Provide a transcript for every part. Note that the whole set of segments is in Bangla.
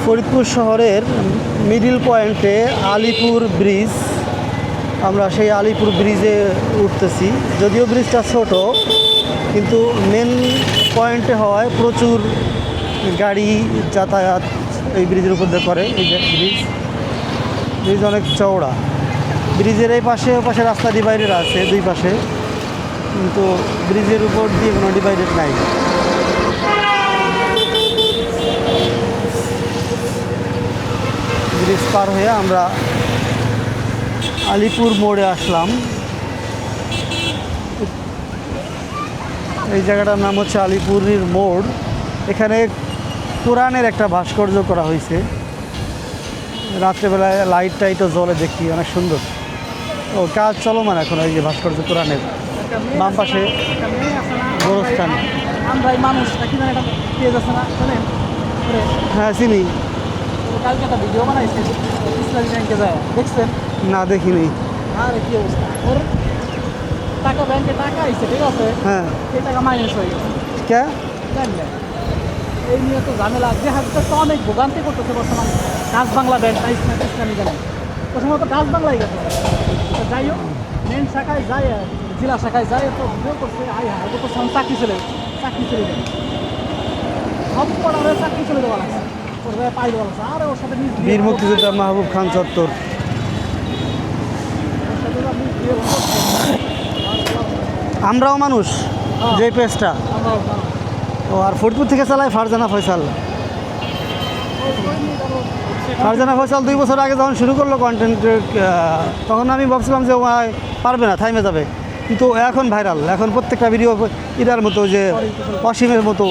ফরিদপুর শহরের মিডিল পয়েন্টে আলিপুর ব্রিজ, আমরা সেই আলিপুর ব্রিজে উঠতেছি। যদিও ব্রিজটা ছোট, কিন্তু মেন পয়েন্টে হয় প্রচুর গাড়ি যাতায়াত এই ব্রিজের উপর দিয়ে করে। এই যে ব্রিজ অনেক চওড়া। ব্রিজের এই পাশে ও পাশে রাস্তা ডিভাইডেড আছে দুই পাশে, কিন্তু ব্রিজের উপর দিয়ে কোনো ডিভাইডেড নাই। ব্রিজ পার হয়ে আমরা আলিপুর মোড়ে আসলাম। এই জায়গাটার নাম হচ্ছে আলিপুরের মোড়। এখানে কোরআনের একটা ভাস্কর্য করা হয়েছে। রাত্রেবেলায় লাইট টাইটও জ্বলে, দেখি অনেক সুন্দর। ও কাজ চলমান এখন ওই যে ভাস্কর্য কোরআনের। বাম পাশে গোরস্থান। হ্যাঁ চিনি। কালকে একটা ভিডিও বানাইছে ইসলামী ব্যাংকে যায়, দেখছেন? না দেখিনি। আরে কি অবস্থা, ওর টাকা ব্যাংকে টাকা আইছে, ঠিক আছে, হ্যাঁ এই টাকা মাইনাস হয়ে গেছে। কে জানলেন? এই নিয়ে তো ঝামেলা, যে হাতে তো অনেক ভোগান্তি করতেছে বর্তমান ডাচ বাংলা ব্যাংক, ইসলামী ব্যাংক প্রথমত ডাচ বাংলায় গেছে। যাই হোক, মেন শাখায় যায়, জেলা শাখায় যায়, তো ভিডিও করছে, আয় হ্যাঁ ও তো চাকরি চলে যাবে, সব পড়ার চাকরি চলে যাওয়া লাগছে, ওর পাই দেওয়া লাগছে। আর ওর সাথে বীর মুক্তিযোদ্ধা মাহবুব খান চত্বর। আমরাও মানুষ যে পেজটা, ও আর ফরিদপুর থেকে চালায় ফারজানা ফয়সাল। ফারজানা ফয়সাল 2 বছর আগে যখন শুরু করলো কন্টেন্ট, তখন আমি ভাবছিলাম যে ও পারবে না, থাইমে যাবে, কিন্তু এখন ভাইরাল। এখন প্রত্যেকটা ভিডিও ইরার মতো, যে অসীমের মতো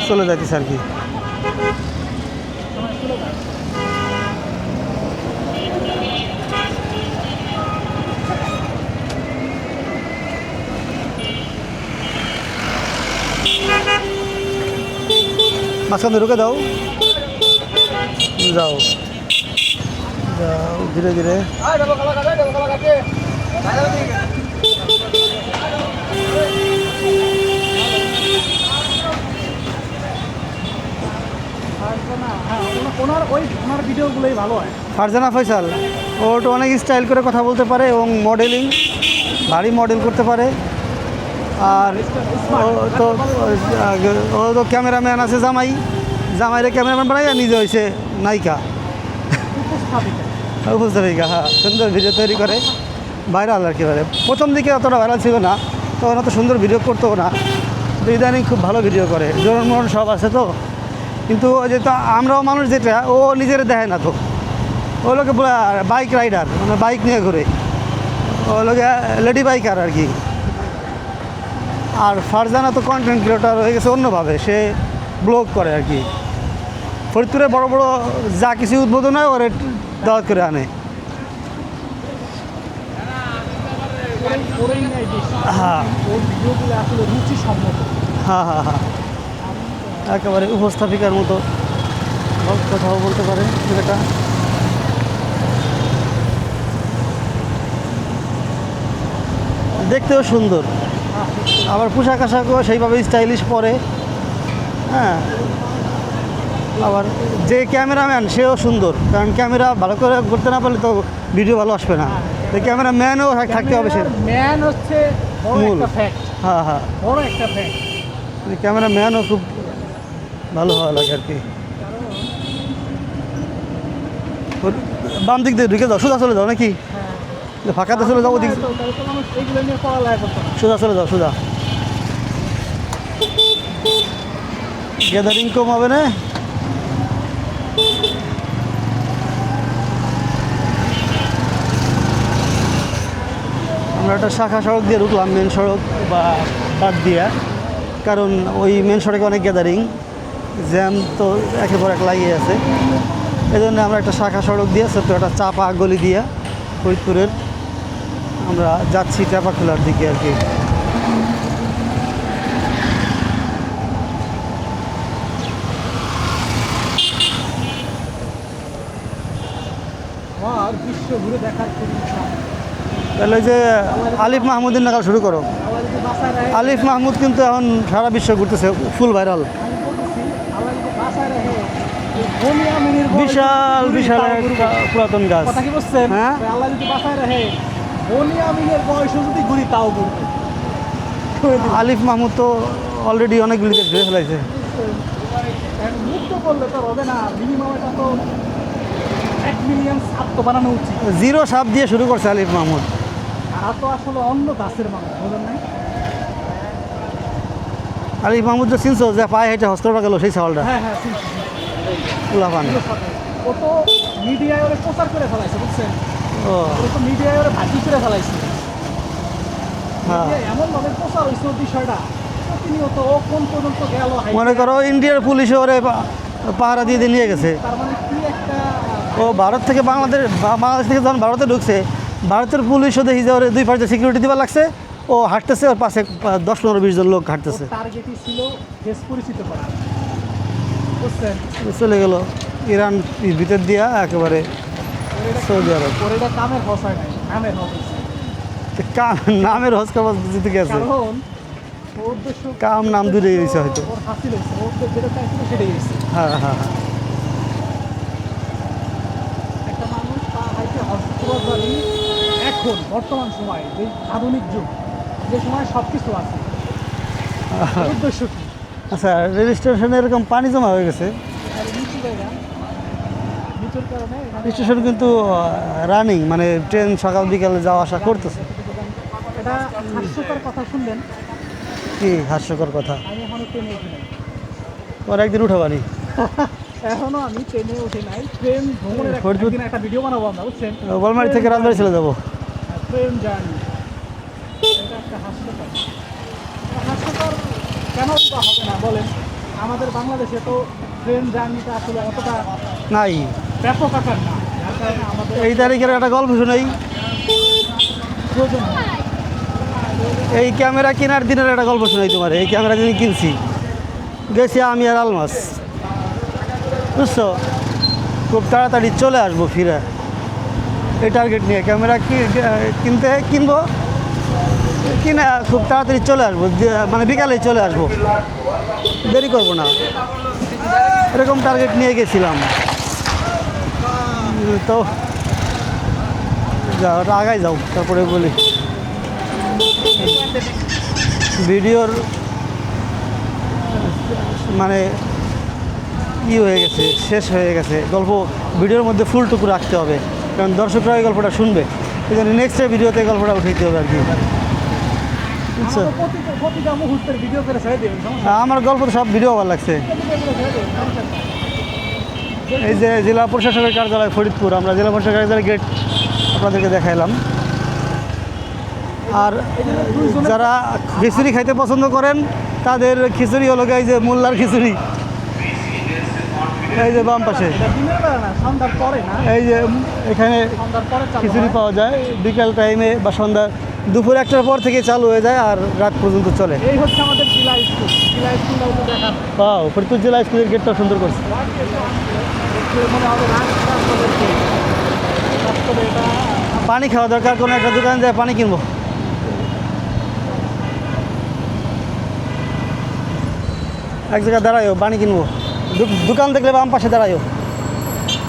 চলে যাইতেছে আর কি। মাঝখানে ঢুকে দাও, যাও যাও ধীরে ধীরে। ওনার ভিডিওগুলোই ভালো হয়। ফারজানা ফয়সাল ওটা অনেক স্টাইল করে কথা বলতে পারে এবং মডেলিং, ভারী মডেল করতে পারে। আর ও তো ক্যামেরাম্যান আছে, জামাইরে ক্যামেরাম্যান বানাই, নিজে হয়েছে নায়িকা, উপস্থাপিকা। হ্যাঁ, সুন্দর ভিডিও তৈরি করে, ভাইরাল আর কি। প্রথম দিকে অতটা ভাইরাল ছিল না, তখন অত সুন্দর ভিডিও করতো না, ইদানিং খুব ভালো ভিডিও করে। জোরন সব আছে তো, কিন্তু যেহেতু আমরাও মানুষ, যেটা ও নিজের দেখে না, তো ও লোকে বাইক রাইডার, মানে বাইক নিয়ে ঘুরে, ও লোকে লেডি বাইকার আর কি। আর ফারজানা তো কন্টেন্ট ক্রিয়েটর হয়ে গেছে অন্যভাবে, সে ব্লগ করে আর কি। ফরিদপুরে বড় বড় যা কিছু উদ্বোধন হয় ওরে দাওয়াত করে আনে। হ্যাঁ হ্যাঁ হ্যাঁ হ্যাঁ, একেবারে উপস্থাপিকার মতো কথাও বলতে পারে ছেলেটা। দেখতেও সুন্দর, আবার পোশাক আশাকও সেইভাবে স্টাইলিশ পরে। হ্যাঁ, আবার যে ক্যামেরাম্যান সেও সুন্দর, কারণ ক্যামেরা ভালো করে করতে না পারলে তো ভিডিও ভালো আসবে না। তো ক্যামেরাম্যানও থাকতে হবে, সে ম্যান হচ্ছে মূল। হ্যাঁ হ্যাঁ, বড় একটা ফ্যাক্ট। ক্যামেরাম্যানও খুব ভালো হওয়া লাগে আর কি। বাম দিক দিয়ে ঢুকে যাও, সোজা চলে যাও নাকি? ফাঁকাতে চলে যাও, ওদিক সোজা চলে যাও, সোজা। গ্যাদারিং কম হবে না? আমরা একটা শাখা সড়ক দিয়ে ঢুকলাম, মেন সড়ক বা বাদ দিয়া, কারণ ওই মেন সড়কে অনেক গ্যাদারিং, জ্যাম তো একের পর এক লাগিয়ে আছে। এই জন্য আমরা একটা শাখা সড়ক দিয়ে, ছোট্ট একটা চাপা গলি দিয়া ফরিদপুরের আমরা যাচ্ছি চাপাখোলার দিকে আর কি। বিশ্ব ঘুরে দেখার খুব ইচ্ছা। তাহলে যে আলিফ মাহমুদের নাগাল শুরু করো। আলিফ মাহমুদ কিন্তু এখন সারা বিশ্ব ঘুরতেছে, ফুল ভাইরাল। বনিয়া মিনির বয়স বিশাল যদি বিশাল তাও একটা ঘুরবো। পুরাতন গাছ। কথা কি বলছেন? হ্যাঁ। আল্লাহ যদি বাঁচায় রাখে বনিয়া মিনের বয়সও যদি ঘুরি তাও ঘুরবে। করে দিলাম। আলিফ মাহমুদ তো অলরেডি অনেকগুলি দেশ ঘুরে ফেলাইছে। এখন মুক্ত করলে তো হবে না, মিনিমাম এটা তো 1 মিলিয়ন সাপ তো বানানো উচিত। জিরো সাপ দিয়ে শুরু করছে আলিফ মাহমুদ। আর তো আসলে অন্য দাসের মানুষ, বুঝলেন নাই? আলিফ মাহমুদ যে চিনছো যে পায়ে হেঁটে হস্তটা গেল সেই ছাওয়ালটা হ্যাঁ হ্যাঁ চিনছি, উলাফান। ও তো মিডিয়ায় ওরে প্রচার করে ফেলাইছে, বুঝছেন? ও ও তো মিডিয়ায় ওরে ভাজি করে ফেলাইছে। হ্যাঁ, মিডিয়ায় এমনভাবে প্রচার হয়েছে ওর বিষয়টা, প্রতিনিয়ত ও কোন পর্যন্ত গেল, মনে করো ইন্ডিয়ার পুলিশে ওরে পাহারা দিয়ে দিয়ে নিয়ে গেছে। তার মানে কি একটা ও ভারত থেকে বাংলাদেশ থেকে যখন ভারতে ঢুকছে, ভারতের পুলিশও দেখি যে ওর দুই পাশে সিকিউরিটি দিবার লাগছে। ও হাঁটতেছে, ওর পাশে 10-15-20 জন লোক হাঁটতেছে। টার্গেটই ছিল দেশ পরিচিত করা, বুঝছেন? চলে গেল ইরান ভিতর দিয়া একেবারে সৌদি আরব। ওর এটা কামের হস হয় নাই, নামের হস হয়েছে। তো নামের হজ কাবাজ জিতে গেছে, কারণ ওর উদ্দেশ্য কাম নাম দূরে গেছে হয়তো। ওর হাসিল হয়েছে, ওর যেটা চাইছিল সেটাই হয়েছে। হ্যাঁ হ্যাঁ হ্যাঁ। একটা মানুষ তার হাইতে হস্তবাদী এখন বর্তমান সময়ে যে আধুনিক যুগ, যে সময় সব কিছু আছে, ওর উদ্দেশ্য কি? আচ্ছা, রেল স্টেশনে এরকম পানি জমা হয়ে গেছে। আর নিচু জায়গা, নিচুর কারণে এখানে স্টেশন কিন্তু রানিং, মানে ট্রেন সকাল বিকালে যাওয়া আসা করতেছে। এটা হাস্যকর কথা শুনলেন, কি হাস্যকর কথা! আমি এখনো ট্রেনে উঠি নাই। ওর একদিন উঠাবানি। এখনো আমি ট্রেনে উঠি নাই। ট্রেন ভ্রমণের ফরিদপুর- একদিন একটা ভিডিও বানাবো আমরা, বুঝছেন? গোলমারি থেকে রাজবাড়ি চলে যাবো। ট্রেন জার্নি, এটা একটা হাস্যকর। হাস্যকর কেন বা হবে না বলেন? আমাদের বাংলাদেশে তো ট্রেন জার্নিটা আসলে অতটা নাই, ব্যাপক আকার না, যার কারণে আমাদের এই তারিখের একটা গল্প শুনেই। প্রয়োজন হয়। এই ক্যামেরা কেনার দিনের একটা গল্প শোনাই তোমার। এই ক্যামেরা যিনি কিনছি, গেছি আমি আর আলমাস, বুঝছো? খুব তাড়াতাড়ি চলে আসবো ফিরে, এই টার্গেট নিয়ে ক্যামেরা কিনবো, কিনে খুব তাড়াতাড়ি চলে আসবো, মানে বিকালে চলে আসবো, দেরি করবো না, এরকম টার্গেট নিয়ে গেছিলাম। তো যাও, ওটা আগাই যাও, তারপরে বলি। ভিডিওর মানে হয়ে গেছে, শেষ হয়ে গেছে গল্প। ভিডিওর মধ্যে ফুলটুকু রাখতে হবে, কারণ দর্শকরা এই গল্পটা শুনবে। এই জন্য নেক্সট ভিডিওতে গল্পটা উঠাইতে হবে আর কি, বুঝছো? আমাদের প্রতিটা মুহূর্তের ভিডিও করে ছেড়ে দেবেন, সমস্যা আমার গল্প তো সব ভিডিও ভালো লাগছে। নেই। ভিডিও করে ছেড়ে দেবেন, সমস্যা নেই। এই যে জেলা প্রশাসকের কার্যালয় ফরিদপুর, আমরা জেলা প্রশাসকের কার্যালয় গেট আপনাদেরকে দেখাইলাম। আর যারা খিচুড়ি খাইতে পছন্দ করেন, তাদের খিচুড়ি হলো এই যে মোল্লার খিচুড়ি, এই যে বাম পাশে, এটা দিনের বেলা না, সন্ধ্যার পরে না, এই যে এখানে সন্ধ্যার পরে চালু খিচুড়ি হয়। পাওয়া যায় বিকাল টাইমে বা সন্ধ্যা দুপুর 1টার পর থেকে চালু হয়ে যায় আর রাত পর্যন্ত চলে। এই হচ্ছে আমাদের জেলা স্কুল, জেলা স্কুলটা তো দেখান পাও ফরিদপুর জেলা স্কুলের গেটটাও সুন্দর করছে। মনে হবে বাস্তবে এটা পানি খাওয়া দরকার, কোনো একটা দোকানে যায় পানি কিনবো। এক জায়গায় দাঁড়াইও, পানি কিনবো। দোকান দেখলে বাম পাশে দাঁড়াইও।